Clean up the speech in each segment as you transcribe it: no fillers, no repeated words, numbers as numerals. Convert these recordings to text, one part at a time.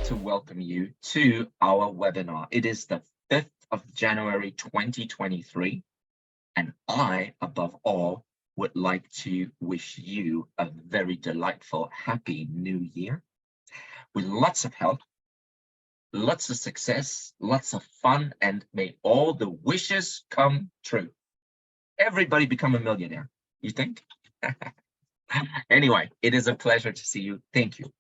to welcome you to our webinar. It is the 5th of January 2023, and I, above all, would like to wish you a very delightful, happy new year with lots of health, lots of success, lots of fun, and may all the wishes come true. Everybody become a millionaire, you think? Anyway, it is a pleasure to see you. Thank you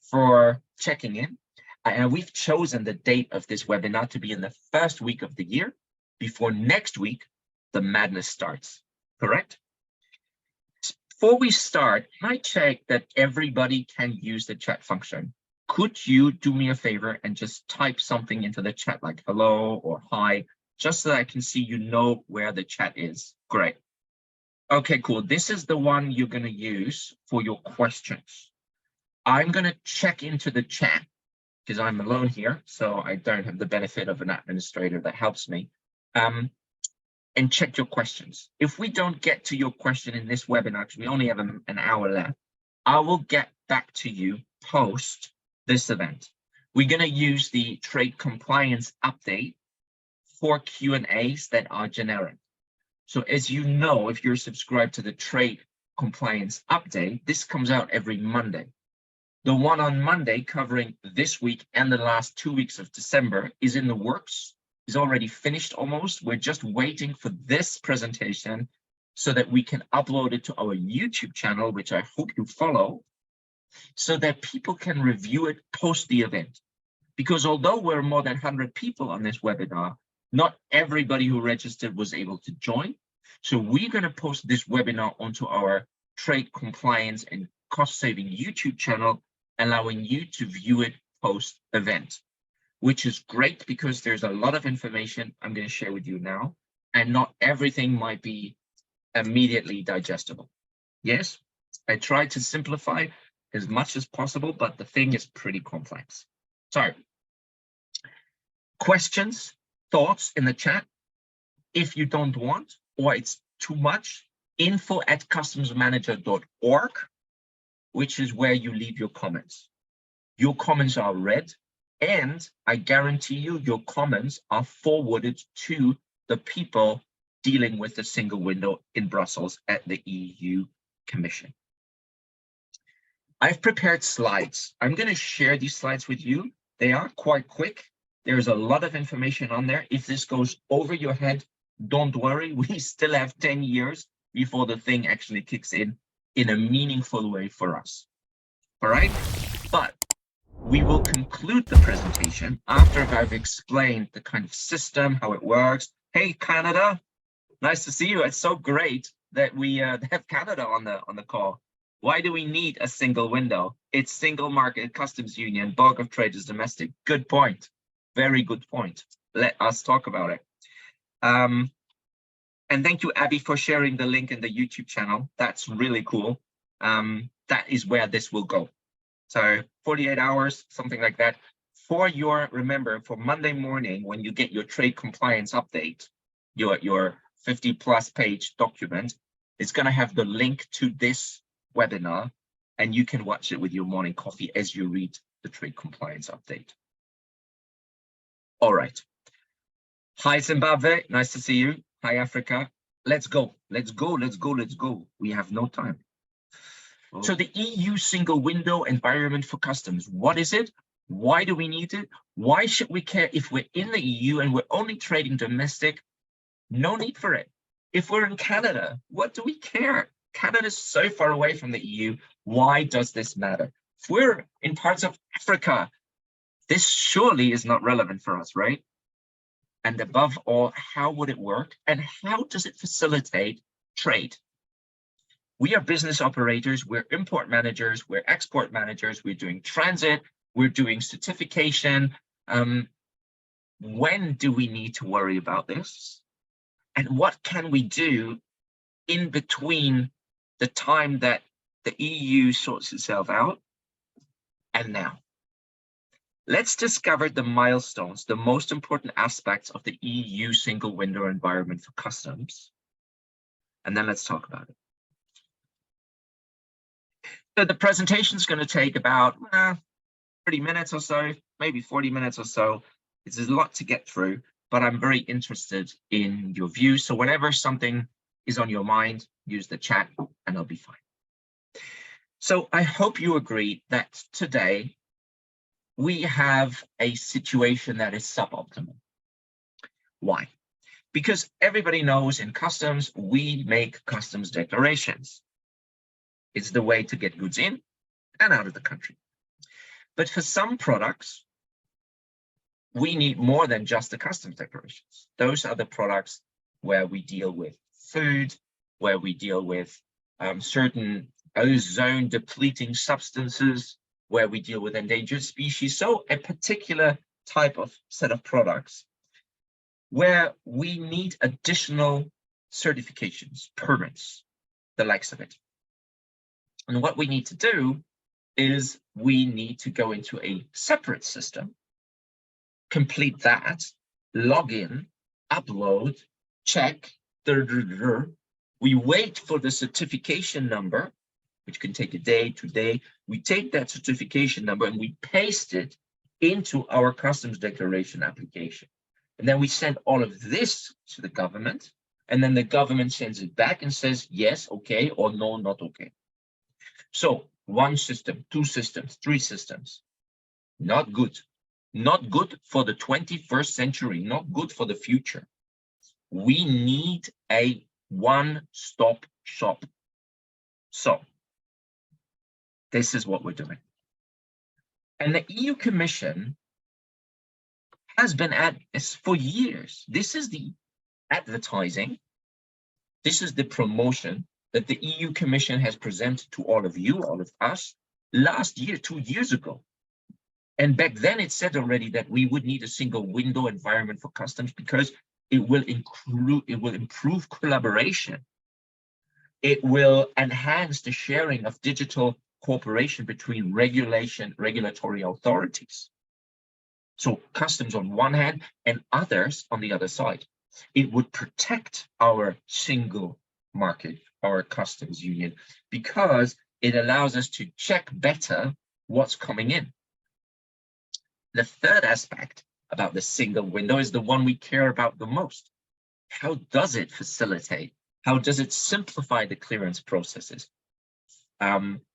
for checking in. And we've chosen the date of this webinar to be in the first week of the year before next week the madness starts, correct? Before we start, can I check that everybody can use the chat function? Could you do me a favor and just type something into the chat like hello or hi, just so that I can see you know where the chat is? Great. Okay, cool. This is the one you're going to use for your questions. I'm going to check into the chat because I'm alone here, so I don't have the benefit of an administrator that helps me, and check your questions. If we don't get to your question in this webinar, because we only have an hour left, I will get back to you post this event. We're going to use the trade compliance update for Q&As that are generic. So as you know, if you're subscribed to the trade compliance update, this comes out every Monday. The one on Monday covering this week and the last 2 weeks of December is in the works, is already finished almost. We're just waiting for this presentation so that we can upload it to our YouTube channel, which I hope you follow, so that people can review it post the event. Because although we're more than 100 people on this webinar, not everybody who registered was able to join. So we're going to post this webinar onto our trade compliance and cost-saving YouTube channel, allowing you to view it post-event, which is great because there's a lot of information I'm going to share with you now, and not everything might be immediately digestible. Yes, I tried to simplify as much as possible, but the thing is pretty complex. So, questions, thoughts in the chat. If you don't want, or it's too much, info@customsmanager.org, which is where you leave your comments. Your comments are read, and I guarantee you your comments are forwarded to the people dealing with the single window in Brussels at the EU Commission. I've prepared slides. I'm going to share these slides with you. They are quite quick. There's a lot of information on there. If this goes over your head, don't worry. We still have 10 years before the thing actually kicks in a meaningful way for us. All right? But we will conclude the presentation after I've explained the kind of system, how it works. Hey, Canada, nice to see you. It's so great that we have Canada on the call. Why do we need a single window? It's single market, customs union, bulk of trade is domestic. Good point. Very good point. Let us talk about it. And thank you, Abby, for sharing the link in the YouTube channel. That's really cool. That is where this will go. So 48 hours, something like that. For your, remember, for Monday morning, when you get your trade compliance update, your 50+ page document, it's going to have the link to this webinar, and you can watch it with your morning coffee as you read the trade compliance update. All right. Hi, Zimbabwe. Nice to see you. Hi, Africa. Let's go. Let's go. Let's go. Let's go. We have no time. Oh. So the EU single window environment for customs. What is it? Why do we need it? Why should we care if we're in the EU and we're only trading domestic? No need for it. If we're in Canada, what do we care? Canada is so far away from the EU. Why does this matter? If we're in parts of Africa, this surely is not relevant for us, right? And above all, how would it work? And how does it facilitate trade? We are business operators, we're import managers, we're export managers, we're doing transit, we're doing certification. When do we need to worry about this? And what can we do in between the time that the EU sorts itself out and now? Let's discover the milestones, the most important aspects of the EU single window environment for customs, and then let's talk about it. So the presentation is going to take about 30 minutes or so, maybe 40 minutes or so. It's a lot to get through, but I'm very interested in your views. So whenever something is on your mind, use the chat and I'll be fine. So I hope you agree that today we have a situation that is suboptimal. Why? Because everybody knows in customs, we make customs declarations. It's the way to get goods in and out of the country. But for some products, we need more than just the customs declarations. Those are the products where we deal with food, where we deal with certain ozone depleting substances, where we deal with endangered species. So a particular type of set of products where we need additional certifications, permits, the likes of it. And what we need to do is we need to go into a separate system, complete that, log in, upload, check, we wait for the certification number, which can take a day, 2 days. We take that certification number and we paste it into our customs declaration application. And then we send all of this to the government, and then the government sends it back and says, yes, okay, or no, not okay. So 1 system, 2 systems, 3 systems, not good. Not good for the 21st century, not good for the future. We need a one-stop shop. So this is what we're doing. And the EU Commission has been at this for years. This is the advertising. This is the promotion that the EU Commission has presented to all of you, all of us, last year, 2 years ago. And back then it said already that we would need a single window environment for customs because it will improve collaboration. It will enhance the sharing of digital cooperation between regulatory authorities. So customs on one hand and others on the other side. It would protect our single market, our customs union, because it allows us to check better what's coming in. The third aspect about the single window is the one we care about the most. How does it facilitate? How does it simplify the clearance processes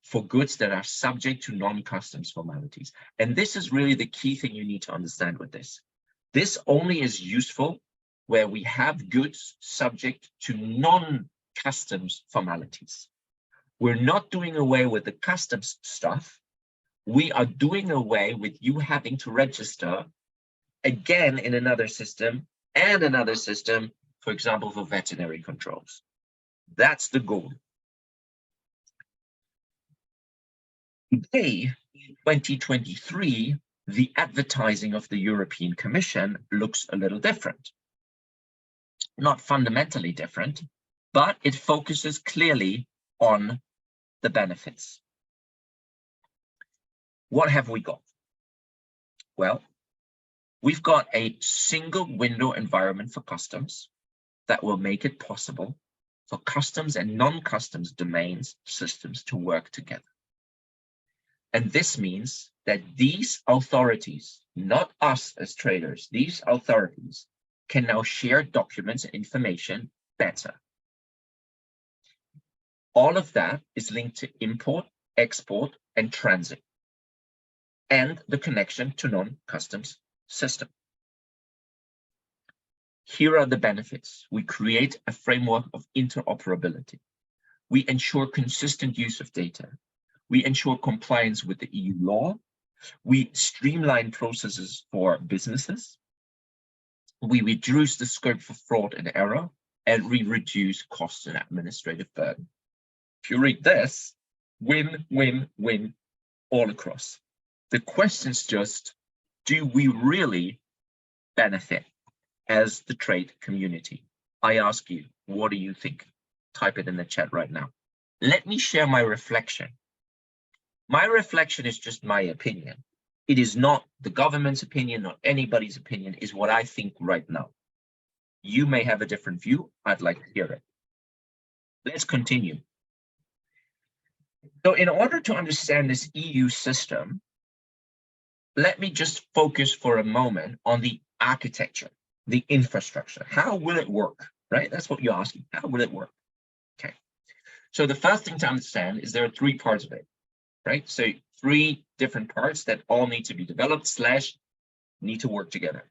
for goods that are subject to non-customs formalities? And this is really the key thing you need to understand with this. This only is useful where we have goods subject to non-customs formalities. We're not doing away with the customs stuff. We are doing away with you having to register again in another system and another system, for example, for veterinary controls. That's the goal. Today, 2023, the advertising of the European Commission looks a little different. Not fundamentally different, but it focuses clearly on the benefits. What have we got? Well, we've got a single window environment for customs that will make it possible for customs and non-customs domains systems to work together. And this means that these authorities, not us as traders, these authorities can now share documents and information better. All of that is linked to import, export, and transit, and the connection to non-customs system. Here are the benefits. We create a framework of interoperability. We ensure consistent use of data. We ensure compliance with the EU law. We streamline processes for businesses. We reduce the scope for fraud and error, and we reduce costs and administrative burden. If you read this, win, win, win all across. The question is just, do we really benefit as the trade community? I ask you, what do you think? Type it in the chat right now. Let me share my reflection. My reflection is just my opinion. It is not the government's opinion, not anybody's opinion, is what I think right now. You may have a different view. I'd like to hear it. Let's continue. So in order to understand this EU system, let me just focus for a moment on the architecture, the infrastructure. How will it work, right? That's what you're asking. How will it work? Okay. So the first thing to understand is there are three parts of it, right? So three different parts that all need to be developed / need to work together.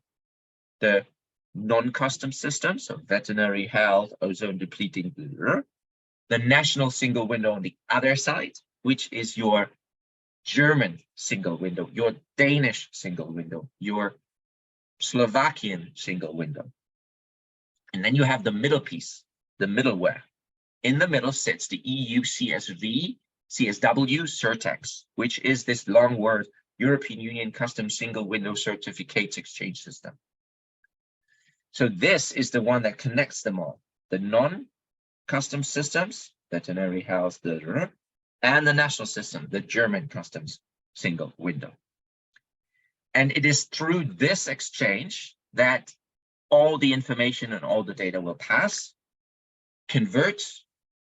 The non-customs system, so veterinary, health, ozone depleting, the national single window on the other side, which is your German single window, your Danish single window, your Slovakian single window. And then you have the middle piece, the middleware. In the middle sits the EU CSW-CSW-CERTEX, which is this long word, European Union Customs Single Window Certificates Exchange System. So this is the one that connects them all. The non-customs systems, veterinary, health, and the national system, the German customs single window. And it is through this exchange that all the information and all the data will pass, convert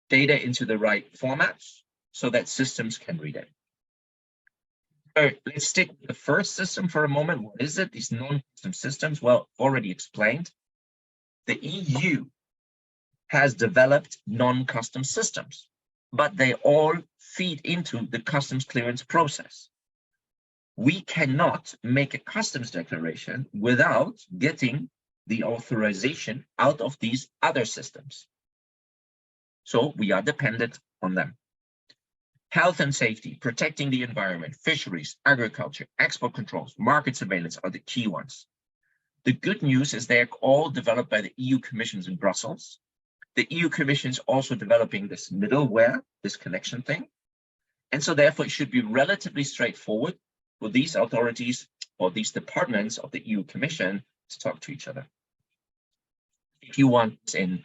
data into the right formats so that systems can read it. So let's stick with the first system for a moment. What is it? These non-custom systems? Well, already explained. The EU has developed non-custom systems, but they all feed into the customs clearance process. We cannot make a customs declaration without getting the authorization out of these other systems. So we are dependent on them. Health and safety, protecting the environment, fisheries, agriculture, export controls, market surveillance are the key ones. The good news is they are all developed by the EU Commissions in Brussels. The EU Commission is also developing this middleware, this connection thing. And so therefore it should be relatively straightforward for these authorities or these departments of the EU Commission to talk to each other. If you want in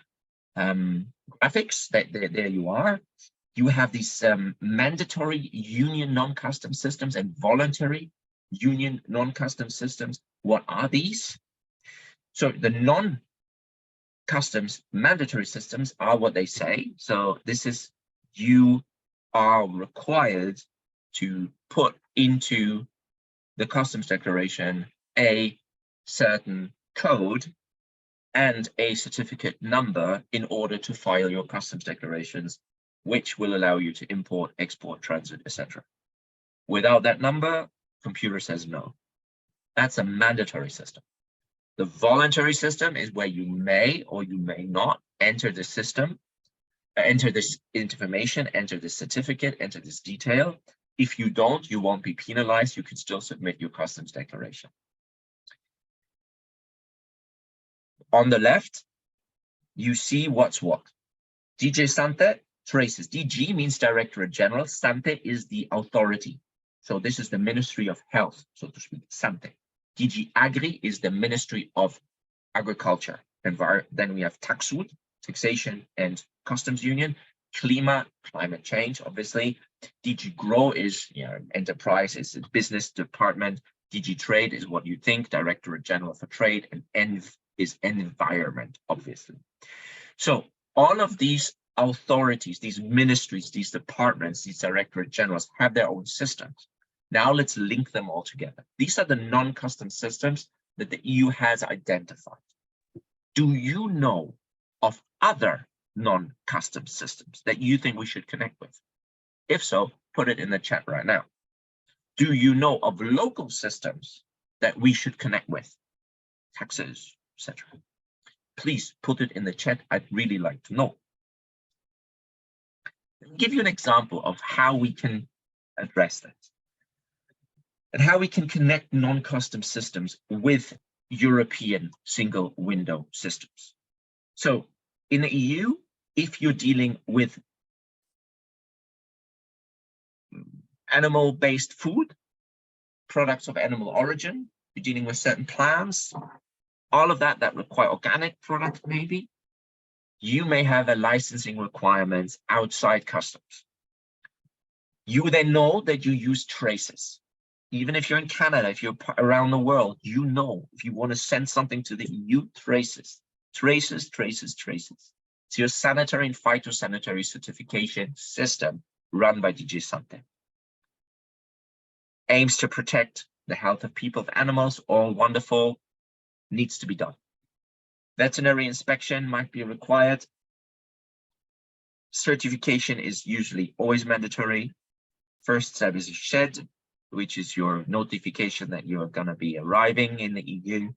graphics, there you are. You have these mandatory union non-custom systems and voluntary union non-custom systems. What are these? So the non-customs mandatory systems are what they say. So this is, you are required to put into the customs declaration a certain code and a certificate number in order to file your customs declarations, which will allow you to import, export, transit, etc. Without that number, computer says no. That's a mandatory system. The voluntary system is where you may or you may not enter the system, enter this information, enter this certificate, enter this detail. If you don't, you won't be penalized. You can still submit your customs declaration. On the left, you see what's what. DG Sante traces. DG means Directorate General. Sante is the authority. So this is the Ministry of Health, so to speak, Sante. DG Agri is the Ministry of Agriculture. Then we have Taxud, Taxation and Customs Union. Klima, climate change, obviously. DG Grow is, enterprise, is a business department. DG Trade is what you think, Directorate General for Trade, and ENV is environment, obviously. So all of these authorities, these ministries, these departments, these Directorate Generals have their own systems. Now let's link them all together. These are the non-custom systems that the EU has identified. Do you know of other non-custom systems that you think we should connect with? If so, put it in the chat right now. Do you know of local systems that we should connect with? Taxes, etc. Please put it in the chat. I'd really like to know. Let me give you an example of how we can address that and how we can connect non-custom systems with European single window systems. So in the EU, if you're dealing with animal-based food, products of animal origin, you're dealing with certain plants, all of that require organic products maybe, you may have a licensing requirements outside customs. You then know that you use traces. Even if you're in Canada, if you're around the world, you know if you want to send something to the EU, traces. It's your sanitary and phytosanitary certification system run by DG Sante. Aims to protect the health of people, of animals, all wonderful, needs to be done. Veterinary inspection might be required. Certification is usually always mandatory. First step is a shed, which is your notification that you're going to be arriving in the EU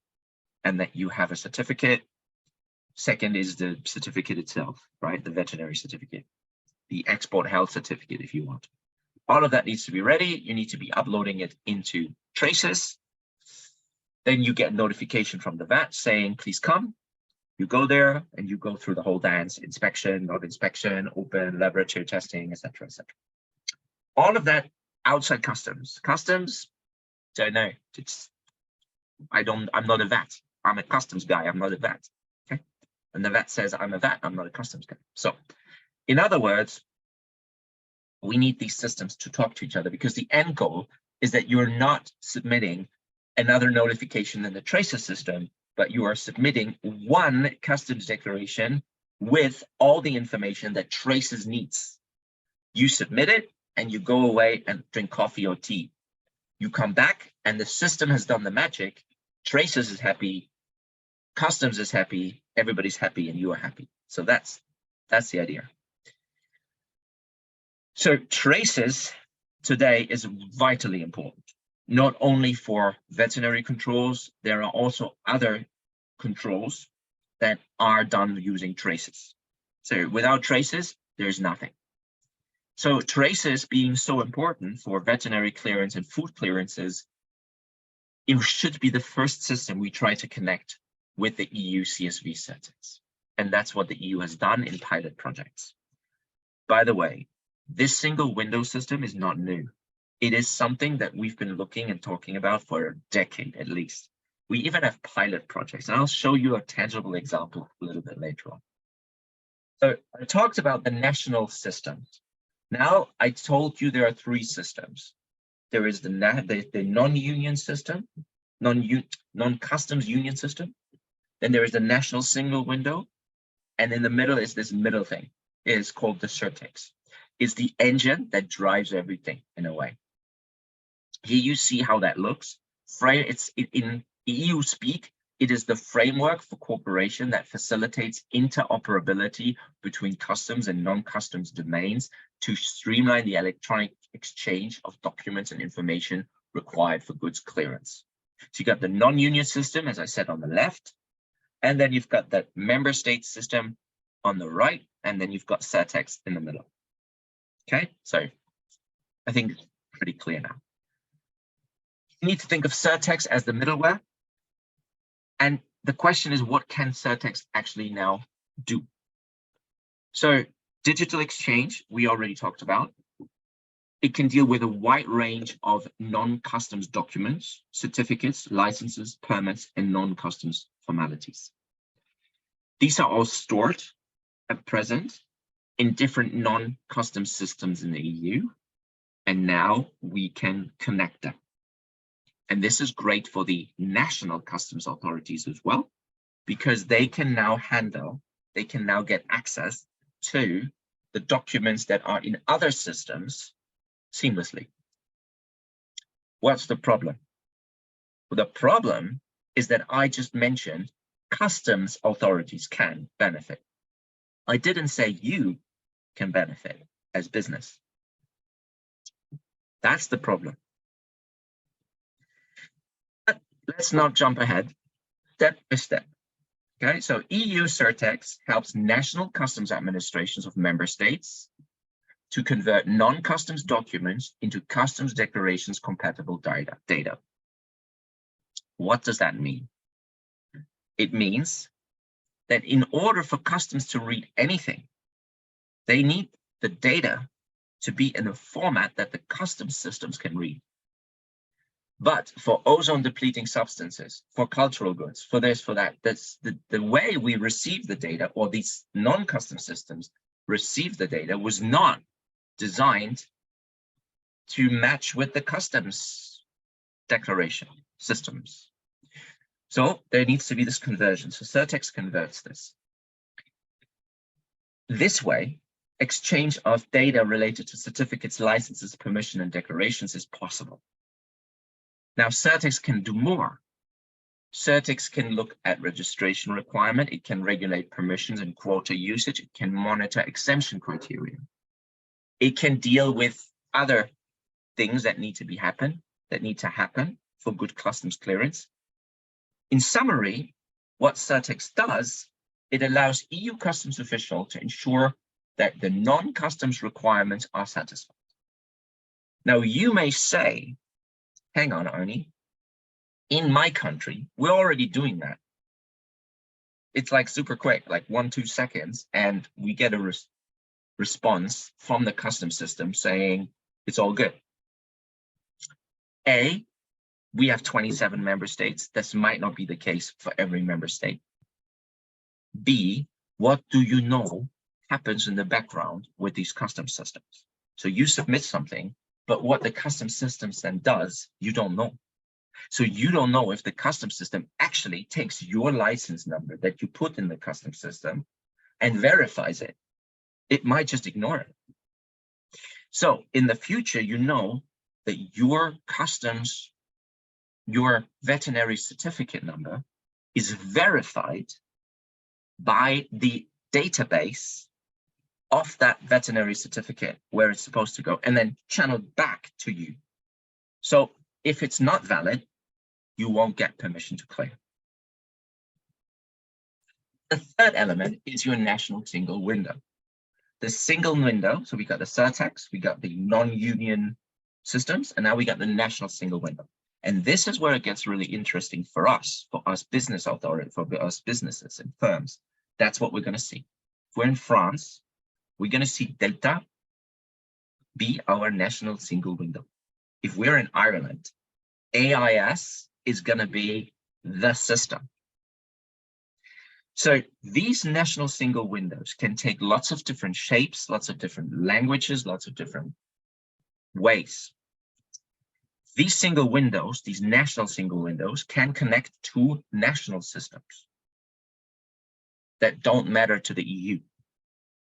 and that you have a certificate. Second is the certificate itself, right? The veterinary certificate, the export health certificate, if you want. All of that needs to be ready. You need to be uploading it into Traces. Then you get notification from the vet saying, please come. You go there and you go through the whole dance: inspection, not inspection, open, laboratory testing, etc., etc. All of that outside customs. Customs, don't know. I'm not a vet. I'm a customs guy. I'm not a vet. Okay. And the vet says I'm a vet. I'm not a customs guy. So, in other words, we need these systems to talk to each other, because the end goal is that you're not submitting another notification in the Traces system, but you are submitting one customs declaration with all the information that Traces needs. You submit it and you go away and drink coffee or tea. You come back and the system has done the magic. Traces is happy, customs is happy, everybody's happy, and you are happy. So that's the idea. So Traces today is vitally important, not only for veterinary controls. There are also other controls that are done using Traces. So without Traces, there's nothing. So Traces being so important for veterinary clearance and food clearances, it should be the first system we try to connect with the EU CSV-CERTEX. And that's what the EU has done in pilot projects. By the way, this single window system is not new. It is something that we've been looking and talking about for a decade at least. We even have pilot projects, and I'll show you a tangible example a little bit later on. So I talked about the national systems. Now I told you there are three systems. There is the non-union system, non-customs union system. Then there is the national single window. And in the middle is this middle thing. It is called the Surtex. It's the engine that drives everything in a way. Here you see how that looks. In EU speak, it is the framework for cooperation that facilitates interoperability between customs and non-customs domains to streamline the electronic exchange of documents and information required for goods clearance. So you got the non-union system, as I said, on the left, and then you've got that member state system on the right, and then you've got CERTEX in the middle. Okay, so I think it's pretty clear now. You need to think of CERTEX as the middleware. And the question is, what can CERTEX actually now do? So digital exchange, we already talked about. It can deal with a wide range of non-customs documents, certificates, licenses, permits, and non-customs formalities. These are all stored at present in different non-customs systems in the EU, and now we can connect them. And this is great for the national customs authorities as well, because they can now get access to the documents that are in other systems seamlessly. What's the problem? Well, the problem is that I just mentioned customs authorities can benefit. I didn't say you can benefit as business. That's the problem. But let's not jump ahead, step by step. Okay, so EU CERTEX helps national customs administrations of member states to convert non-customs documents into customs declarations compatible data. What does that mean? It means that in order for customs to read anything, they need the data to be in a format that the customs systems can read. But for ozone depleting substances, for cultural goods, for this, for that, that's the way we receive the data, or these non-custom systems receive the data, was not designed to match with the customs declaration systems. So there needs to be this conversion. So CERTEX converts this. This way, exchange of data related to certificates, licenses, permission, and declarations is possible. Now, Surtex can do more. Surtex can look at registration requirement. It can regulate permissions and quota usage. It can monitor exemption criteria. It can deal with other things that need to happen for good customs clearance. In summary, what Surtex does, it allows EU customs officials to ensure that the non-customs requirements are satisfied. Now, you may say, hang on, Arne, in my country, we're already doing that. It's like super quick, like 1-2 seconds, and we get a response from the customs system saying it's all good. A, we have 27 member states. This might not be the case for every member state. B, what do you know happens in the background with these customs systems? So you submit something, but what the customs systems then does, you don't know. So you don't know if the customs system actually takes your license number that you put in the customs system and verifies it. It might just ignore it. So in the future, you know that your customs, your veterinary certificate number is verified by the database of that veterinary certificate where it's supposed to go and then channeled back to you. So if it's not valid, you won't get permission to clear. The third element is your national single window. The single window, so we got the Surtex, we got the non-union systems, and now we got the national single window. And this is where it gets really interesting for us business authority, for us businesses and firms. That's what we're going to see. If we're in France, we're going to see Delta be our national single window. If we're in Ireland, AIS is going to be the system. So these national single windows can take lots of different shapes, lots of different languages, lots of different ways. These single windows, these national single windows, can connect to national systems that don't matter to the EU.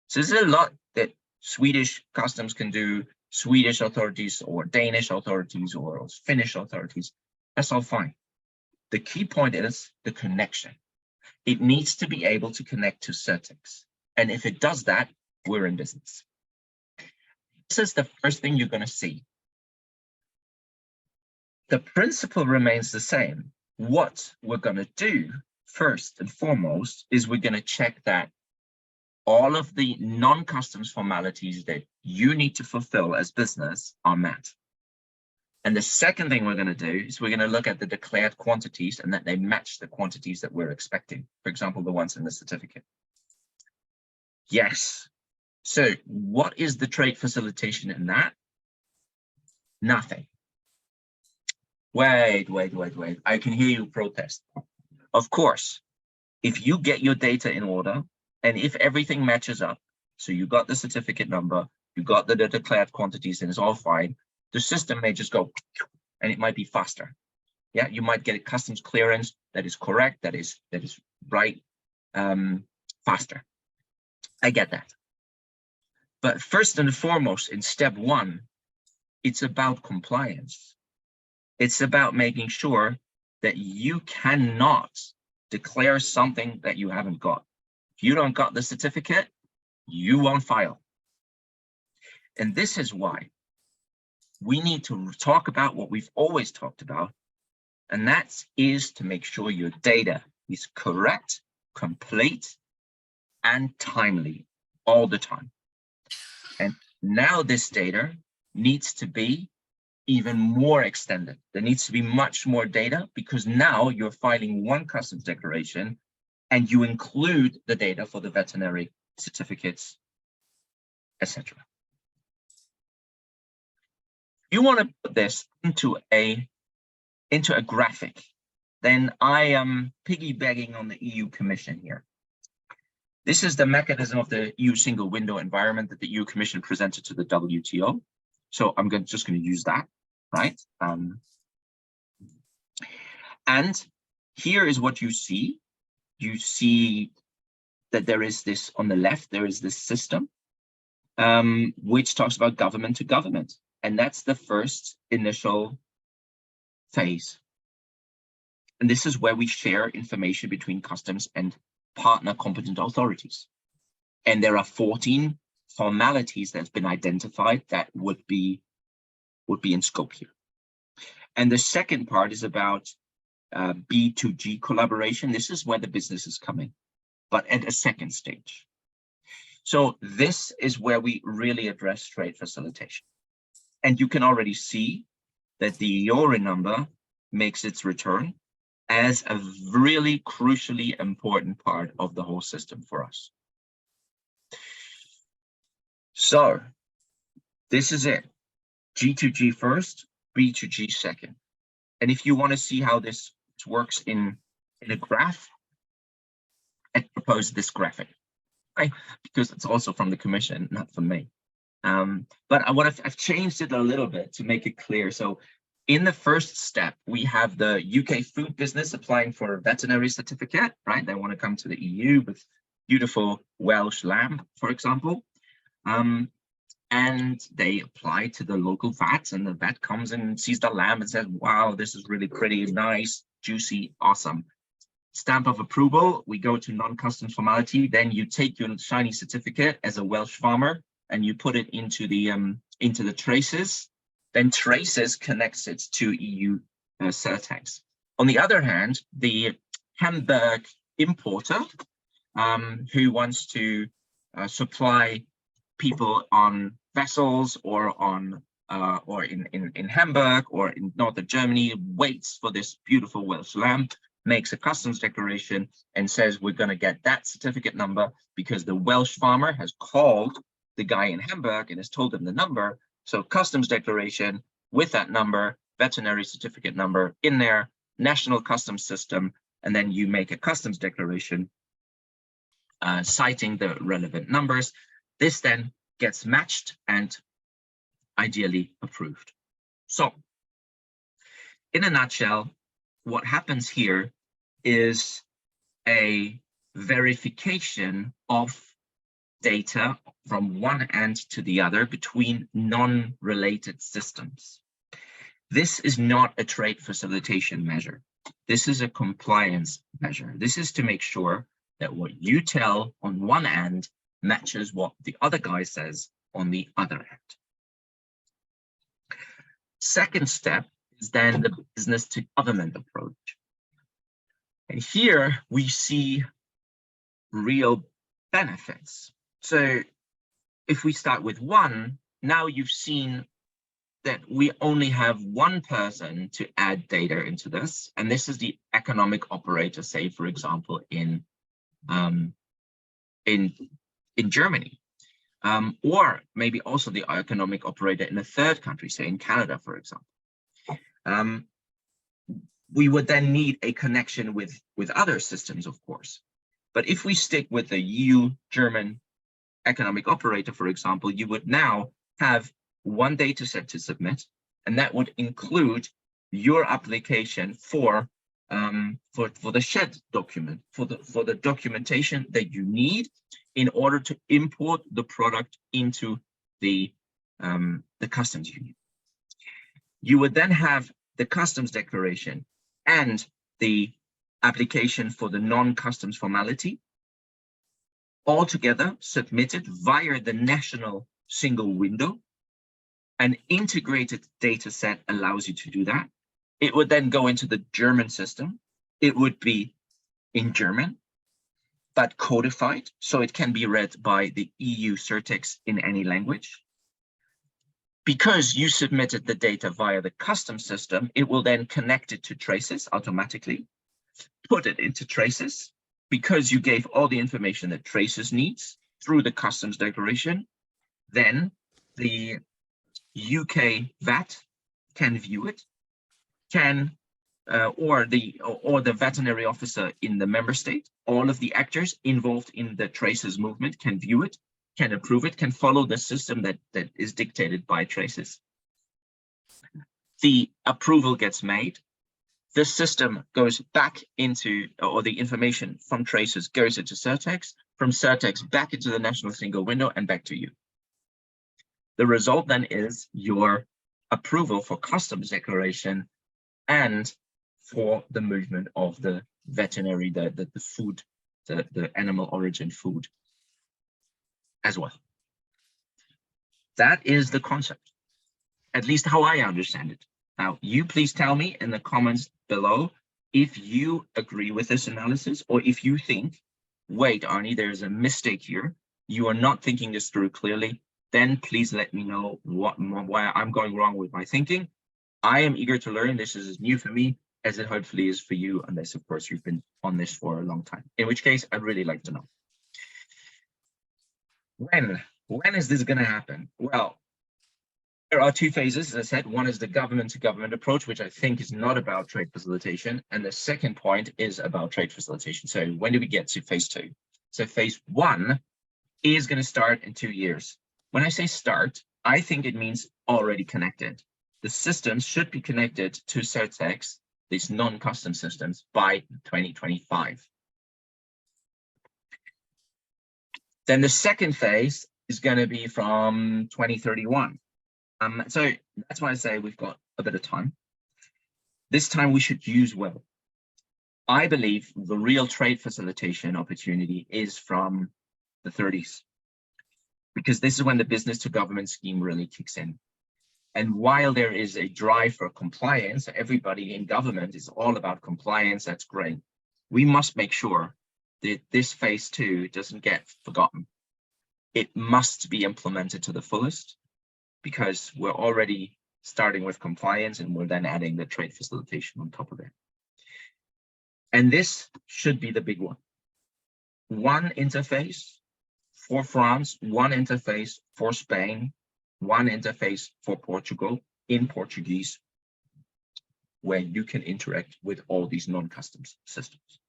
So there's a lot that Swedish customs can do, Swedish authorities or Danish authorities or Finnish authorities. That's all fine. The key point is the connection. It needs to be able to connect to Surtex. And if it does that, we're in business. This is the first thing you're going to see. The principle remains the same. What we're going to do first and foremost is we're going to check that all of the non-customs formalities that you need to fulfill as business are met. And the second thing we're going to do is we're going to look at the declared quantities and that they match the quantities that we're expecting. For example, the ones in the certificate. Yes. So what is the trade facilitation in that? Nothing. Wait. I can hear you protest. Of course, if you get your data in order and if everything matches up, so you got the certificate number, you got the declared quantities and it's all fine, the system may just go and it might be faster. Yeah, you might get a customs clearance that is correct, that is right, faster. I get that. But first and foremost, in step one, it's about compliance. It's about making sure that you cannot declare something that you haven't got. If you don't got the certificate, you won't file. And this is why we need to talk about what we've always talked about, and that is to make sure your data is correct, complete, and timely all the time. And now this data needs to be even more extended. There needs to be much more data because now you're filing one customs declaration and you include the data for the veterinary certificates, etc. You want to put this into a graphic, then I am piggybacking on the EU Commission here. This is the mechanism of the EU single window environment that the EU Commission presented to the WTO. So I'm just going to use that, right? And here is what you see. You see that there is this, on the left, there is this system, which talks about government to government. And that's the first initial phase. And this is where we share information between customs and partner competent authorities. And there are 14 formalities that's been identified that would be in scope here. And the second part is about B2G collaboration. This is where the business is coming, but at a second stage. So this is where we really address trade facilitation. And you can already see that the EORI number makes its return as a really crucially important part of the whole system for us. So this is it. G2G first, B2G second. And if you want to see how this works in a graph, I propose this graphic, right? Because it's also from the Commission, not from me. But what I've changed it a little bit to make it clear. So in the first step, we have the UK food business applying for a veterinary certificate, right? They want to come to the EU with beautiful Welsh lamb, for example. And they apply to the local vet, and the vet comes and sees the lamb and says, wow, this is really pretty, nice, juicy, awesome. Stamp of approval, we go to non-customs formality, then you take your shiny certificate as a Welsh farmer and you put it into the traces, then traces connects it to EU CERTEX. On the other hand, the Hamburg importer who wants to supply people on vessels or on or in Hamburg or in northern Germany, waits for this beautiful Welsh lamb, makes a customs declaration and says we're going to get that certificate number because the Welsh farmer has called the guy in Hamburg and has told him the number. So customs declaration with that number, veterinary certificate number in there, national customs system, and then you make a customs declaration citing the relevant numbers. This then gets matched and ideally approved. So in a nutshell, what happens here is a verification of data from one end to the other between non-related systems. This is not a trade facilitation measure. This is a compliance measure. This is to make sure that what you tell on one end matches what the other guy says on the other end. Second step is then the business to government approach. And here we see real benefits. So if we start with one, now you've seen that we only have one person to add data into this, and this is the economic operator, say, for example, in Germany, or maybe also the economic operator in a third country, say in Canada, for example. We would then need a connection with other systems, of course. But if we stick with the EU-German economic operator, for example, you would now have one data set to submit, and that would include your application for the shed document, for the documentation that you need in order to import the product into the customs union. You would then have the customs declaration and the application for the non-customs formality all together submitted via the national single window. An integrated data set allows you to do that. It would then go into the German system. It would be in German, but codified, so it can be read by the EU CERTEX in any language. Because you submitted the data via the customs system, it will then connect it to traces automatically, put it into traces, because you gave all the information that traces needs through the customs declaration. Then the UK VAT can view it, or the veterinary officer in the member state, all of the actors involved in the traces movement can view it, can approve it, can follow the system that is dictated by traces. The approval gets made. The system goes back into, or the information from traces goes into Surtex, from Surtex back into the national single window and back to you. The result then is your approval for customs declaration and for the movement of the veterinary, the food, the animal origin food as well. That is the concept, at least how I understand it. Now, you please tell me in the comments below if you agree with this analysis, or if you think, wait, Arne, there's a mistake here. You are not thinking this through clearly. Then please let me know why I'm going wrong with my thinking. I am eager to learn. This is as new for me as it hopefully is for you, unless, of course, you've been on this for a long time. In which case, I'd really like to know. When is this going to happen? Well, there are two phases, as I said. One is the government-to-government approach, which I think is not about trade facilitation. And the second point is about trade facilitation. So when do we get to phase 2? So phase 1 is going to start in 2 years. When I say start, I think it means already connected. The systems should be connected to Surtex, these non-custom systems, by 2025. Then the second phase is going to be from 2031. So that's why I say we've got a bit of time. This time we should use well. I believe the real trade facilitation opportunity is from the 30s, because this is when the business to government scheme really kicks in. And while there is a drive for compliance, everybody in government is all about compliance, that's great. We must make sure that this phase 2 doesn't get forgotten. It must be implemented to the fullest, because we're already starting with compliance and we're then adding the trade facilitation on top of it. And this should be the big one. One interface for France, one interface for Spain, one interface for Portugal in Portuguese, where you can interact with all these non-customs systems.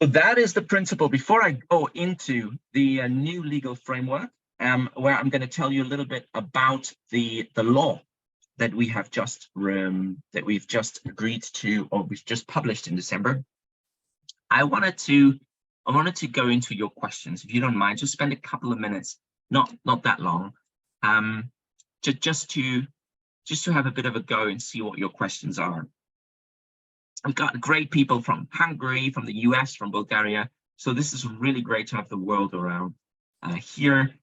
So that is the principle. Before I go into the new legal framework, where I'm going to tell you a little bit about the law that we have just agreed to, or we've just published in December. I wanted to go into your questions, if you don't mind. Just spend a couple of minutes, not that long, just to have a bit of a go and see what your questions are. We've got great people from Hungary, from the US, from Bulgaria. So this is really great to have the world around here.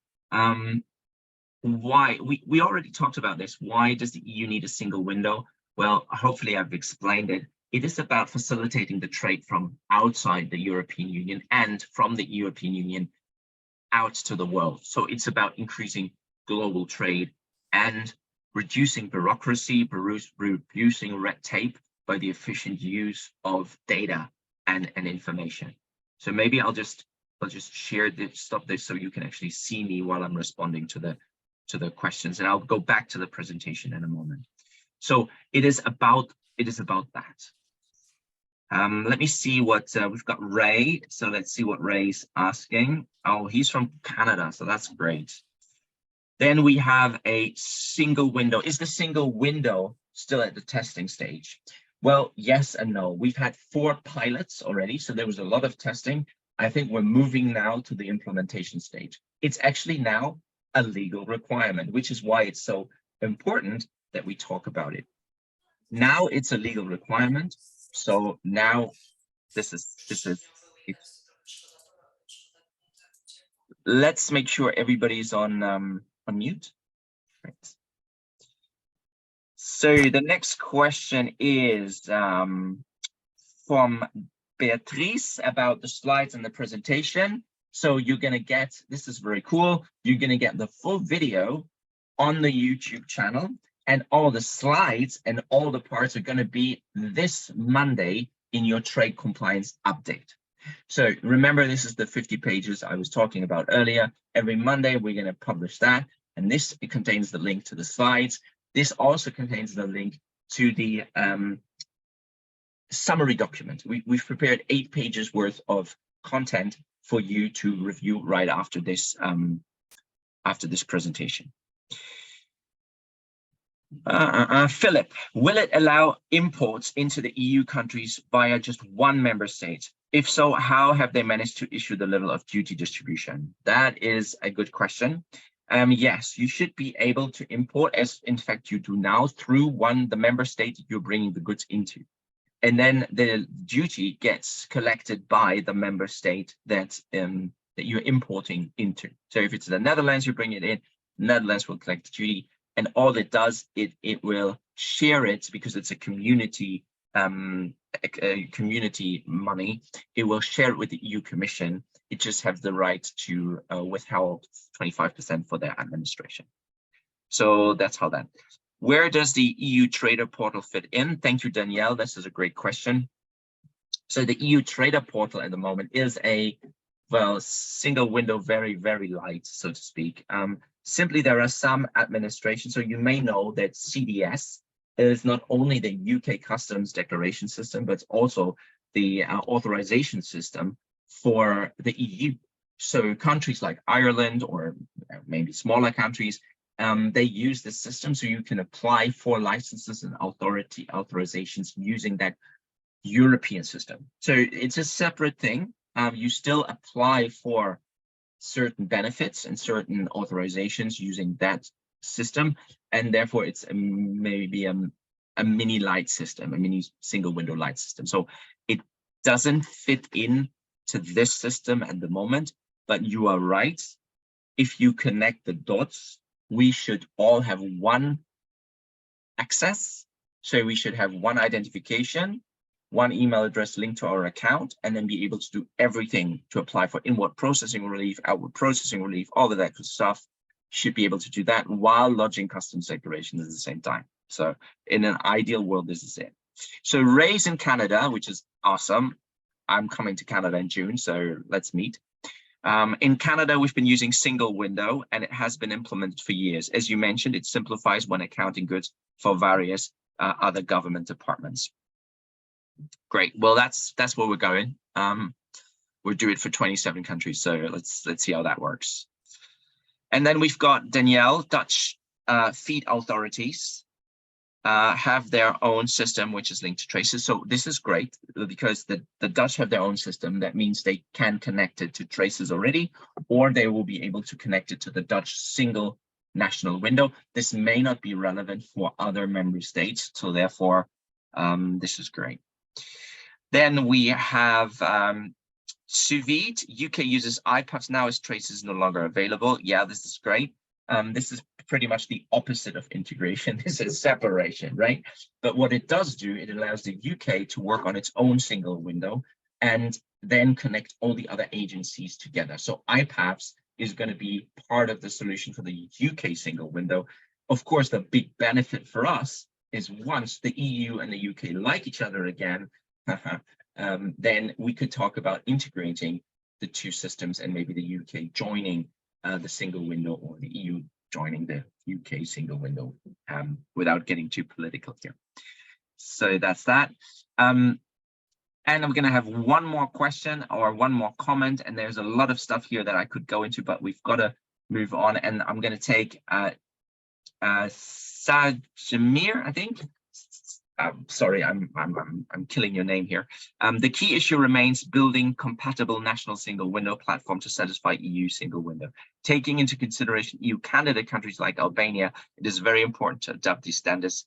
Why we already talked about this. Why does the EU need a single window? Well, hopefully I've explained it. It is about facilitating the trade from outside the European Union and from the European Union out to the world. So it's about increasing global trade and reducing bureaucracy, reducing red tape by the efficient use of data and information. So maybe I'll just share this, stop this so you can actually see me while I'm responding to the questions, and I'll go back to the presentation in a moment. So it is about that. Let me see what we've got. Ray. So let's see what Ray's asking. Oh, he's from Canada, so that's great. Then we have a single window. Is the single window still at the testing stage? Well, yes and no. We've had 4 pilots already, so there was a lot of testing. I think we're moving now to the implementation stage. It's actually now a legal requirement, which is why it's so important that we talk about it. Now it's a legal requirement. So now this is it. Let's make sure everybody's on mute. Right. So the next question is from Beatrice about the slides and the presentation. So you're going to get, this is very cool, you're going to get the full video on the YouTube channel, and all the slides and all the parts are going to be this Monday in your trade compliance update. So remember, this is the 50 pages I was talking about earlier. Every Monday, we're going to publish that. And this, it contains the link to the slides. This also contains the link to the summary document. We've prepared 8 pages worth of content for you to review right after this presentation. Philip, will it allow imports into the EU countries via just one member state? If so, how have they managed to issue the level of duty distribution? That is a good question. Yes, you should be able to import, as in fact you do now, through the member state that you're bringing the goods into. And then the duty gets collected by the member state that you're importing into. So if it's the Netherlands, you bring it in, Netherlands will collect the duty, and all it does, it will share it because it's a community money. It will share it with the EU Commission. It just has the right to withhold 25% for their administration. So that's how that. Where does the EU Trader Portal fit in? Thank you, Danielle. This is a great question. So the EU Trader Portal at the moment is a, well, single window, very, very light, so to speak. Simply, there are some administrations. So you may know that CDS is not only the UK customs declaration system, but also the authorization system for the EU. So countries like Ireland, or maybe smaller countries, they use this system, so you can apply for licenses and authorizations using that European system. So it's a separate thing. You still apply for certain benefits and certain authorizations using that system, and therefore it's maybe a mini light system, a mini single window light system. So it doesn't fit in to this system at the moment, but you are right. If you connect the dots, we should all have one access. So we should have one identification, one email address linked to our account, and then be able to do everything to apply for inward processing relief, outward processing relief, all of that good stuff. Should be able to do that while lodging customs declarations at the same time. So in an ideal world, this is it. So Ray's in Canada, which is awesome. I'm coming to Canada in June, so let's meet. In Canada, we've been using single window, and it has been implemented for years. As you mentioned, it simplifies when accounting goods for various other government departments. Great. Well, that's where we're going. We'll do it for 27 countries. So let's see how that works. And then we've got Danielle. Dutch feed authorities have their own system, which is linked to traces. So this is great because the Dutch have their own system. That means they can connect it to traces already, or they will be able to connect it to the Dutch single national window. This may not be relevant for other member states. So therefore, this is great. Then we have sous vide. UK uses iPubs now as traces no longer available. Yeah, this is great. This is pretty much the opposite of integration. This is separation, right? But what it does do, it allows the UK to work on its own single window and then connect all the other agencies together. So iPubs is going to be part of the solution for the UK single window. Of course, the big benefit for us is once the EU and the UK like each other again, then we could talk about integrating the two systems and maybe the UK joining the single window, or the EU joining the UK single window, without getting too political here. So that's that. And I'm going to have one more question or one more comment, and there's a lot of stuff here that I could go into, but we've got to move on. And I'm going to take Sajamir, I think. Sorry, I'm killing your name here. The key issue remains building compatible national single window platform to satisfy EU single window. Taking into consideration EU candidate countries like Albania, it is very important to adapt these standards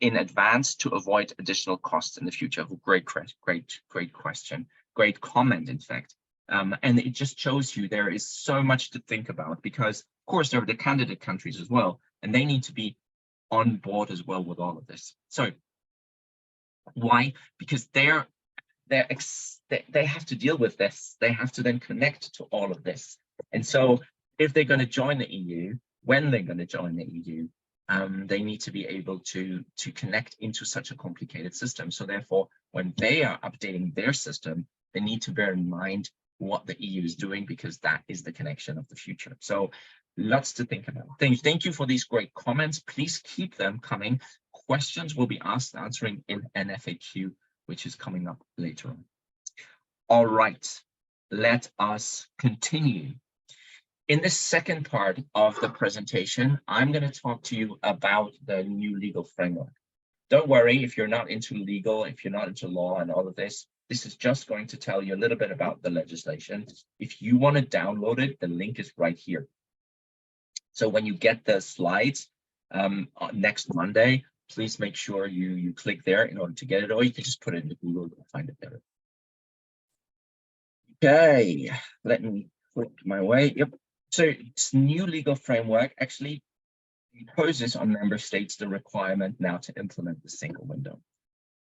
in advance to avoid additional costs in the future. Great question, great comment, in fact. And it just shows you there is so much to think about, because of course there are the candidate countries as well, and they need to be on board as well with all of this. So why? Because they have to deal with this. They have to then connect to all of this. And so if they're going to join the EU, when they're going to join the EU, they need to be able to connect into such a complicated system. So therefore, when they are updating their system, they need to bear in mind what the EU is doing, because that is the connection of the future. So lots to think about. Thank you for these great comments. Please keep them coming. Questions will be answering in an FAQ, which is coming up later on. All right, let us continue. In the second part of the presentation, I'm going to talk to you about the new legal framework. Don't worry if you're not into legal, if you're not into law and all of this. This is just going to tell you a little bit about the legislation. If you want to download it, the link is right here. So when you get the slides next Monday, please make sure you click there in order to get it, or you can just put it into Google and find it there. Okay, let me click my way. Yep. So this new legal framework actually imposes on member states the requirement now to implement the single window.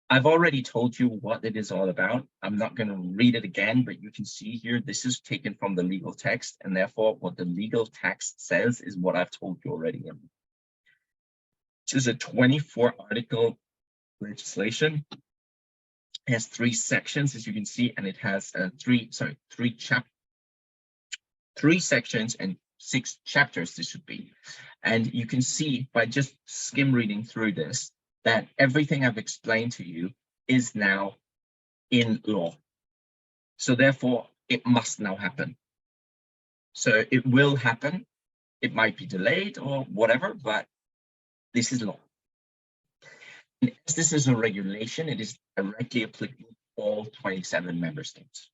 I've already told you what it is all about. I'm not going to read it again, but you can see here, this is taken from the legal text, and therefore what the legal text says is what I've told you already. This is a 24-article legislation. It has 3 sections, as you can see, and it has 3 sections and 6 chapters this should be. And you can see by just skim reading through this, that everything I've explained to you is now in law. So therefore, it must now happen. So it will happen. It might be delayed or whatever, but this is law. And as this is a regulation, it is directly applicable to all 27 member states.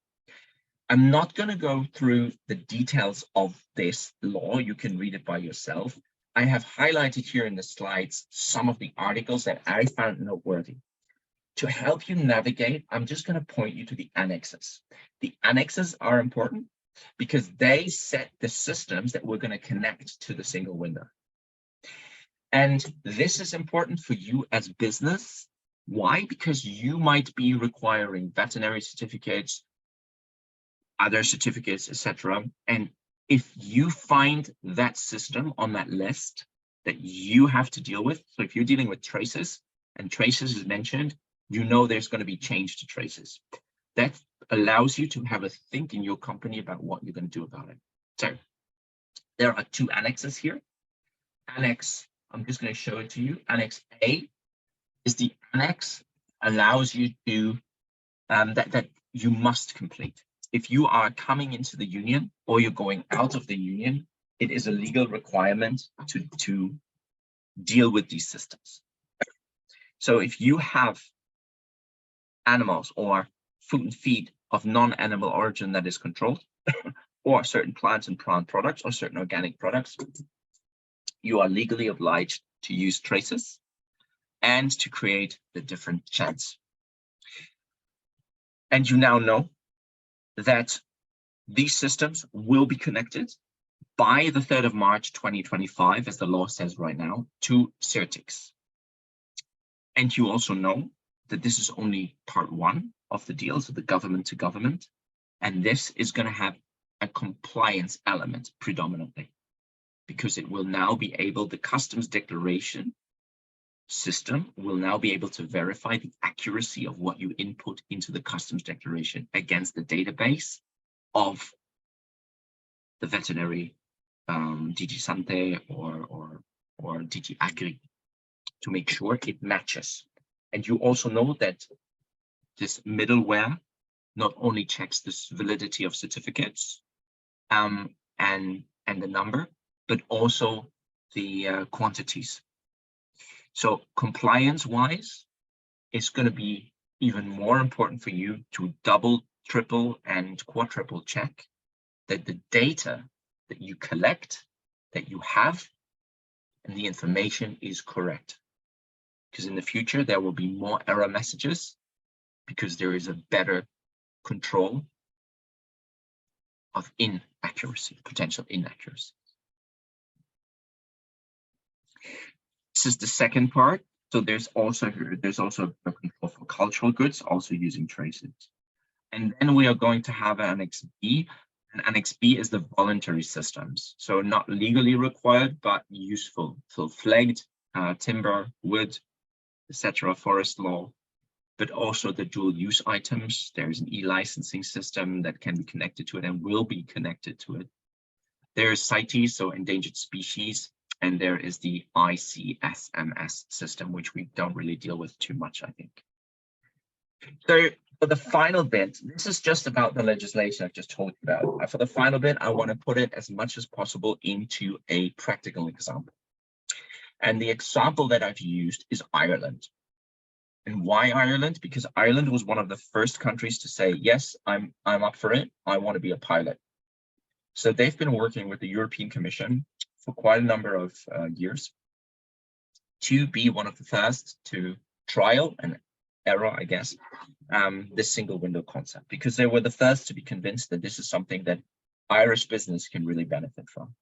I'm not going to go through the details of this law. You can read it by yourself. I have highlighted here in the slides some of the articles that I found noteworthy. To help you navigate, I'm just going to point you to the annexes. The annexes are important because they set the systems that we're going to connect to the single window. And this is important for you as business. Why? Because you might be requiring veterinary certificates, other certificates, etc. And if you find that system on that list that you have to deal with, so if you're dealing with traces and traces is mentioned, you know there's going to be change to traces. That allows you to have a think in your company about what you're going to do about it. So there are 2 annexes here. Annex, I'm just going to show it to you. Annex A is the annex allows you to, that you must complete. If you are coming into the union or you're going out of the union, it is a legal requirement to deal with these systems. So if you have animals or food and feed of non-animal origin that is controlled, or certain plants and plant products or certain organic products, you are legally obliged to use traces and to create the different chants. And you now know that these systems will be connected by the 3rd of March 2025, as the law says right now, to CERTEX. And you also know that this is only part 1 of the deal, so the government to government, and this is going to have a compliance element predominantly, because it will now be able, the customs declaration system will now be able to verify the accuracy of what you input into the customs declaration against the database of the veterinary DG Sante or DG Agri to make sure it matches. And you also know that this middleware not only checks the validity of certificates and the number, but also the quantities. So compliance-wise, it's going to be even more important for you to double, triple, and quadruple check that the data that you collect, that you have, and the information is correct. Because in the future, there will be more error messages because there is a better control of inaccuracy, potential inaccuracy. This is the second part. So there's also a control for cultural goods, also using traces. And then we are going to have Annex B. And Annex B is the voluntary systems. So not legally required, but useful. So flagged, timber, wood, etc., forest law, but also the dual use items. There's an e-licensing system that can be connected to it and will be connected to it. There's CITES, so endangered species, and there is the ICSMS system, which we don't really deal with too much, I think. So for the final bit, this is just about the legislation I've just told you about. For the final bit, I want to put it as much as possible into a practical example. And the example that I've used is Ireland. And why Ireland? Because Ireland was one of the first countries to say, yes, I'm up for it. I want to be a pilot. So they've been working with the European Commission for quite a number of years to be one of the first to trial and error, I guess, this single window concept, because they were the first to be convinced that this is something that Irish business can really benefit from.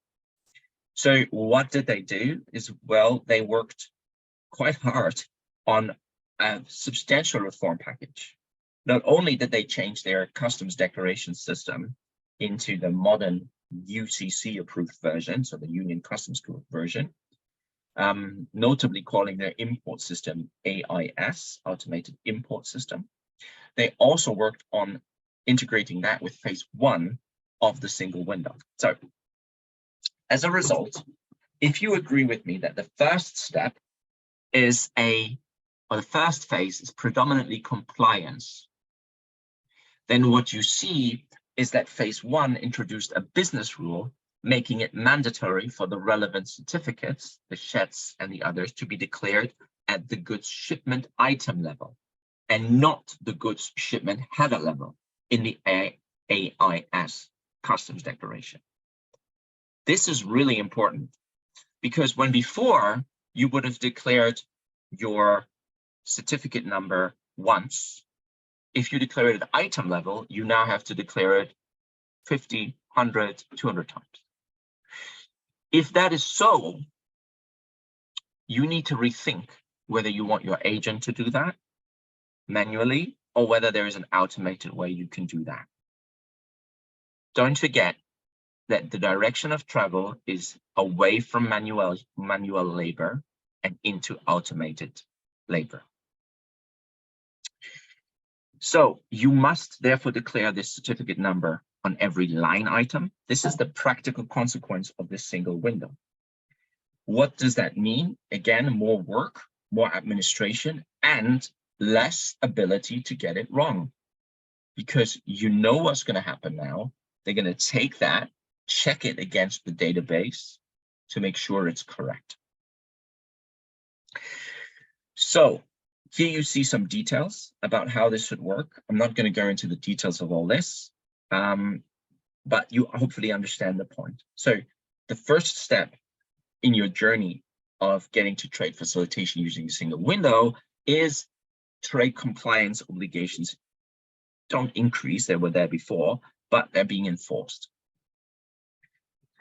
So what did they do is, well, they worked quite hard on a substantial reform package. Not only did they change their customs declaration system into the modern UCC approved version, so the Union Customs Code version, notably calling their import system AIS, Automated Import System. They also worked on integrating that with phase 1 of the single window. So as a result, if you agree with me that the first step is the first phase is predominantly compliance, then what you see is that phase 1 introduced a business rule making it mandatory for the relevant certificates, the SHEDs and the others, to be declared at the goods shipment item level and not the goods shipment header level in the AIS customs declaration. This is really important because when before you would have declared your certificate number once, if you declare it at item level, you now have to declare it 50, 100, 200 times. If that is so, you need to rethink whether you want your agent to do that manually or whether there is an automated way you can do that. Don't forget that the direction of travel is away from manual labor and into automated labor. So you must therefore declare this certificate number on every line item. This is the practical consequence of this single window. What does that mean? Again, more work, more administration, and less ability to get it wrong. Because you know what's going to happen now. They're going to take that, check it against the database to make sure it's correct. So here you see some details about how this should work. I'm not going to go into the details of all this, but you hopefully understand the point. So the first step in your journey of getting to trade facilitation using a single window is trade compliance obligations don't increase. They were there before, but they're being enforced.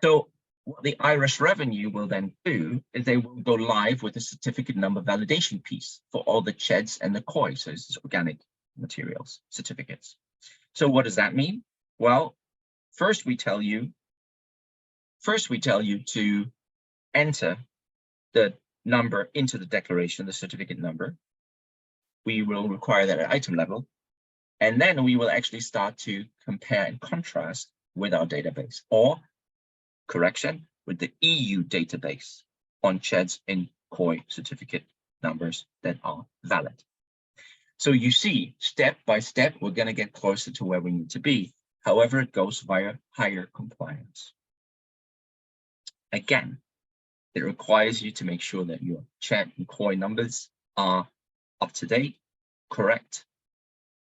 So what the Irish Revenue will then do is they will go live with a certificate number validation piece for all the CHEDs and the COI, so this is organic materials certificates. So what does that mean? Well, first we tell you to enter the number into the declaration, the certificate number. We will require that at item level, and then we will actually start to compare and contrast with our database, or correction, with the EU database on CHEDs and COI certificate numbers that are valid. So you see, step by step, we're going to get closer to where we need to be. However, it goes via higher compliance. Again, it requires you to make sure that your CHED and COI numbers are up to date, correct,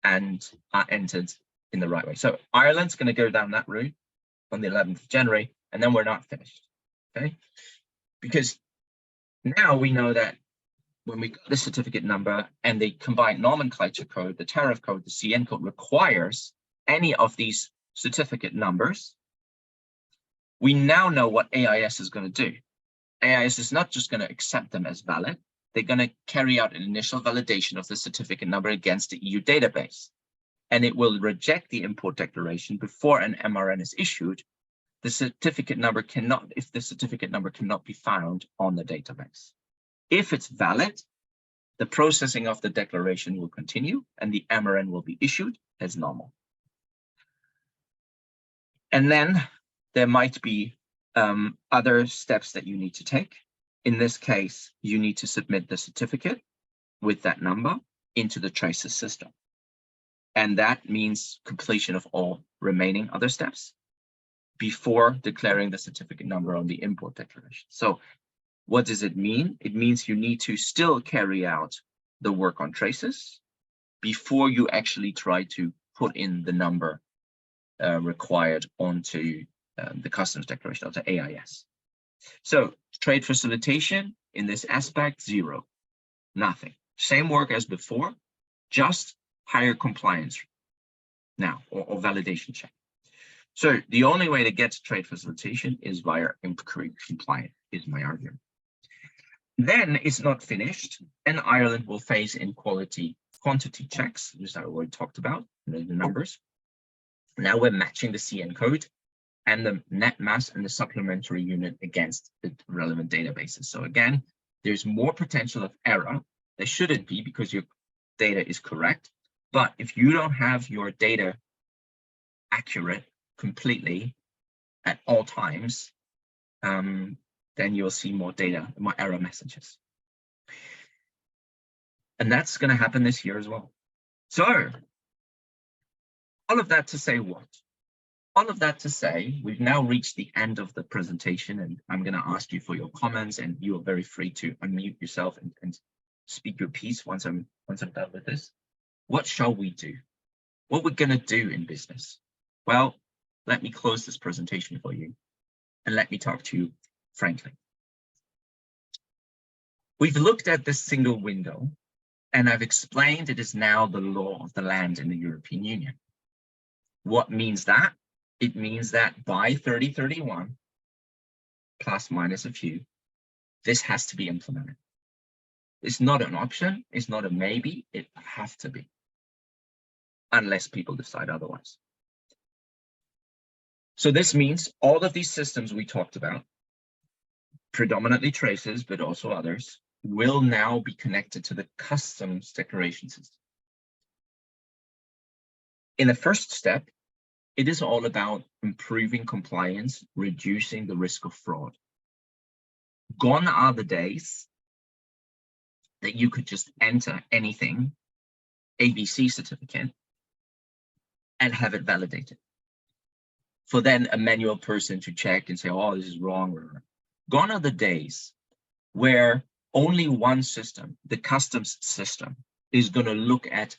and are entered in the right way. So Ireland's going to go down that route on the 11th of January, and then we're not finished, okay? Because now we know that when we got the certificate number and the combined nomenclature code, the tariff code, the CN code requires any of these certificate numbers, we now know what AIS is going to do. AIS is not just going to accept them as valid. They're going to carry out an initial validation of the certificate number against the EU database. And it will reject the import declaration before an MRN is issued. The certificate number cannot, if the certificate number cannot be found on the database. If it's valid, the processing of the declaration will continue and the MRN will be issued as normal. And then there might be other steps that you need to take. In this case, you need to submit the certificate with that number into the tracer system. And that means completion of all remaining other steps before declaring the certificate number on the import declaration. So what does it mean? It means you need to still carry out the work on traces before you actually try to put in the number required onto the customs declaration of the AIS. So trade facilitation in this aspect, 0, nothing. Same work as before, just higher compliance now, or validation check. So the only way to get to trade facilitation is via increased compliance, is my argument. Then it's not finished, and Ireland will phase in quantity checks, which I already talked about, the numbers. Now we're matching the CN code and the net mass and the supplementary unit against the relevant databases. So again, there's more potential of error. There shouldn't be, because your data is correct. But if you don't have your data accurate completely at all times, then you'll see more data, more error messages. And that's going to happen this year as well. So all of that to say what? All of that to say, we've now reached the end of the presentation, and I'm going to ask you for your comments, and you are very free to unmute yourself and speak your piece once I'm done with this. What shall we do? What we're going to do in business? Well, let me close this presentation for you, and let me talk to you frankly. We've looked at this single window, and I've explained it is now the law of the land in the European Union. What means that? It means that by 2031, plus minus a few, this has to be implemented. It's not an option, it's not a maybe, it has to be, unless people decide otherwise. So this means all of these systems we talked about, predominantly traces, but also others, will now be connected to the customs declaration system. In the first step, it is all about improving compliance, reducing the risk of fraud. Gone are the days that you could just enter anything, ABC certificate, and have it validated, for then a manual person to check and say, oh, this is wrong. Gone are the days where only one system, the customs system, is going to look at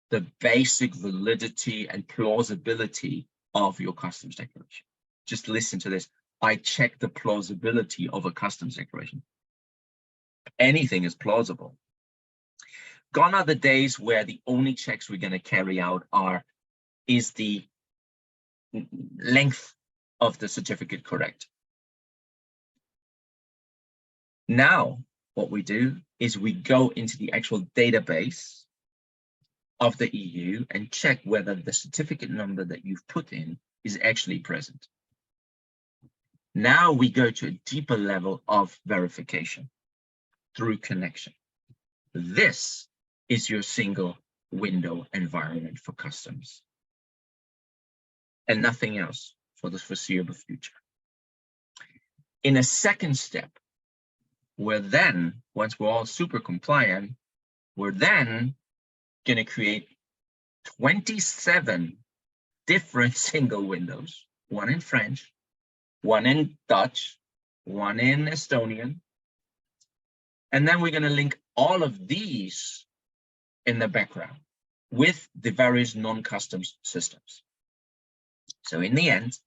the basic validity and plausibility of your customs declaration. Just listen to this. I check the plausibility of a customs declaration. Anything is plausible. Gone are the days where the only checks we're going to carry out is the length of the certificate correct? Now, what we do is we go into the actual database of the EU and check whether the certificate number that you've put in is actually present. Now we go to a deeper level of verification through connection. This is your single window environment for customs, and nothing else for the foreseeable future. In a second step, we're then, once we're all super compliant, we're then going to create 27 different single windows, one in French, one in Dutch, one in Estonian. And then we're going to link all of these in the background with the various non-customs systems. So in the end,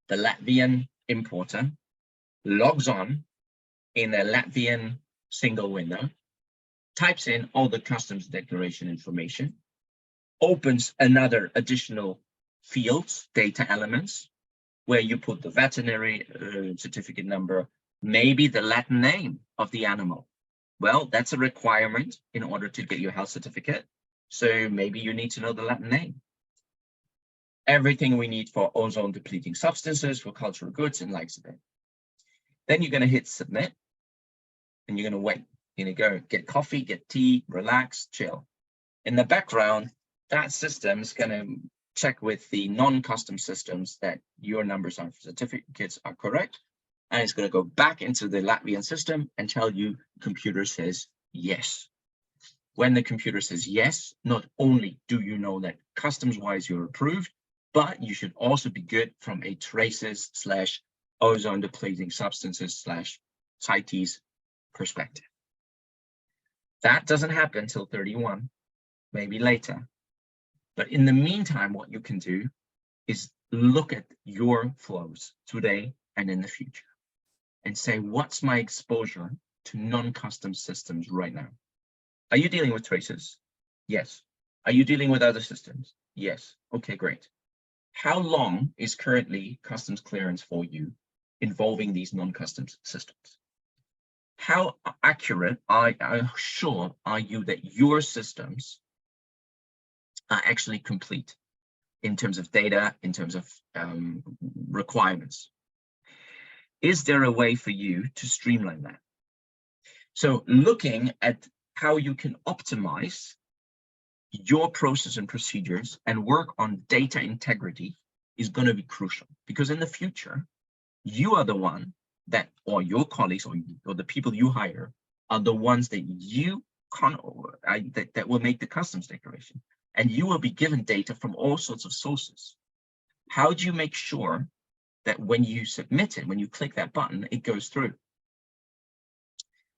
the Latvian importer logs on in a Latvian single window, types in all the customs declaration information, opens another additional fields, data elements, where you put the veterinary certificate number, maybe the Latin name of the animal. Well, that's a requirement in order to get your health certificate. So maybe you need to know the Latin name. Everything we need for ozone depleting substances, for cultural goods, and likes of it. Then you're going to hit submit, and you're going to wait. You're going to go get coffee, get tea, relax, chill. In the background, that system is going to check with the non-custom systems that your numbers on certificates are correct. And it's going to go back into the Latvian system and tell you the computer says yes. When the computer says yes, not only do you know that customs-wise you're approved, but you should also be good from a traces / ozone depleting substances / CITES perspective. That doesn't happen until 31, maybe later. But in the meantime, what you can do is look at your flows today and in the future. and say, what's my exposure to non-custom systems right now? Are you dealing with traces? Yes. Are you dealing with other systems? Yes. Okay, great. How long is currently customs clearance for you involving these non-customs systems? How accurate sure are you that your systems are actually complete in terms of data, in terms of requirements? Is there a way for you to streamline that? So looking at how you can optimize your process and procedures and work on data integrity is going to be crucial, because in the future, you are the one that, or your colleagues or the people you hire are the ones that you that will make the customs declaration, and you will be given data from all sorts of sources. How do you make sure that when you submit it, when you click that button, it goes through?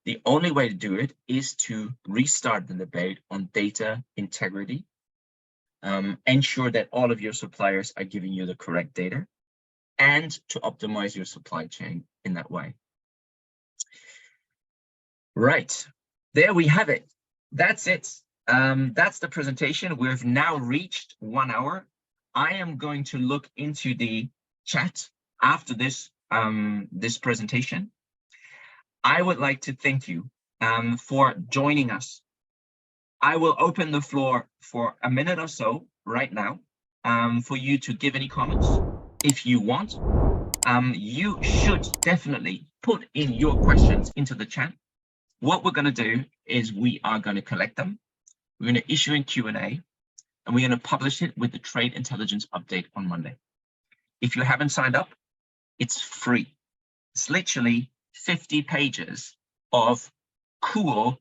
The only way to do it is to restart the debate on data integrity, ensure that all of your suppliers are giving you the correct data, and to optimize your supply chain in that way. Right, there we have it. That's it. That's the presentation. We've now reached 1 hour. I am going to look into the chat after this, this presentation. I would like to thank you for joining us. I will open the floor for a minute or so right now for you to give any comments if you want. You should definitely put in your questions into the chat. What we're going to do is we are going to collect them. We're going to issue in Q&A, and we're going to publish it with the Trade Intelligence Update on Monday. If you haven't signed up, it's free. It's literally 50 pages of cool,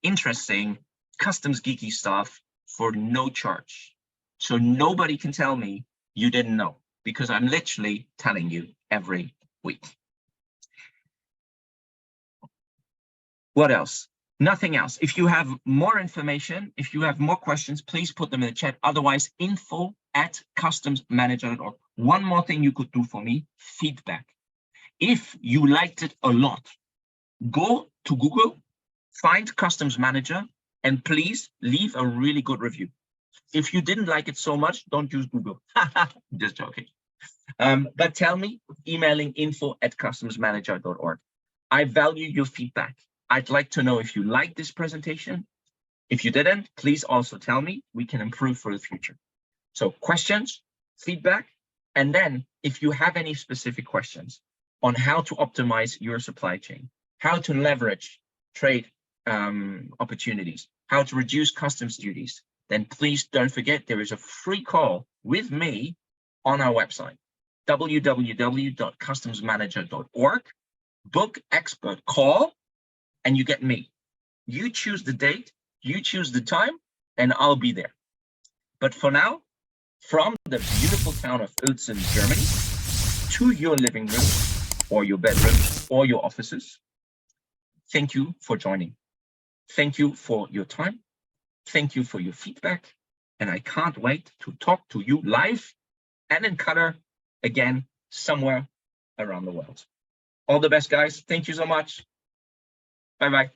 interesting, customs geeky stuff for no charge. So nobody can tell me you didn't know, because I'm literally telling you every week. What else? Nothing else. If you have more information, if you have more questions, please put them in the chat. Otherwise, info@customsmanager.org. One more thing you could do for me, feedback. If you liked it a lot, go to Google, find Customs Manager, and please leave a really good review. If you didn't like it so much, don't use Google. Just joking. But tell me, emailing info@customsmanager.org. I value your feedback. I'd like to know if you liked this presentation. If you didn't, please also tell me. We can improve for the future. So questions, feedback, and then if you have any specific questions on how to optimize your supply chain, how to leverage trade opportunities, how to reduce customs duties, then please don't forget there is a free call with me on our website, www.customsmanager.org. Book expert call, and you get me. You choose the date, you choose the time, and I'll be there. But for now, from the beautiful town of Uelzen, Germany, to your living room, or your bedroom, or your offices, thank you for joining. Thank you for your time. Thank you for your feedback. And I can't wait to talk to you live and in color again somewhere around the world. All the best, guys. Thank you so much. Bye-bye.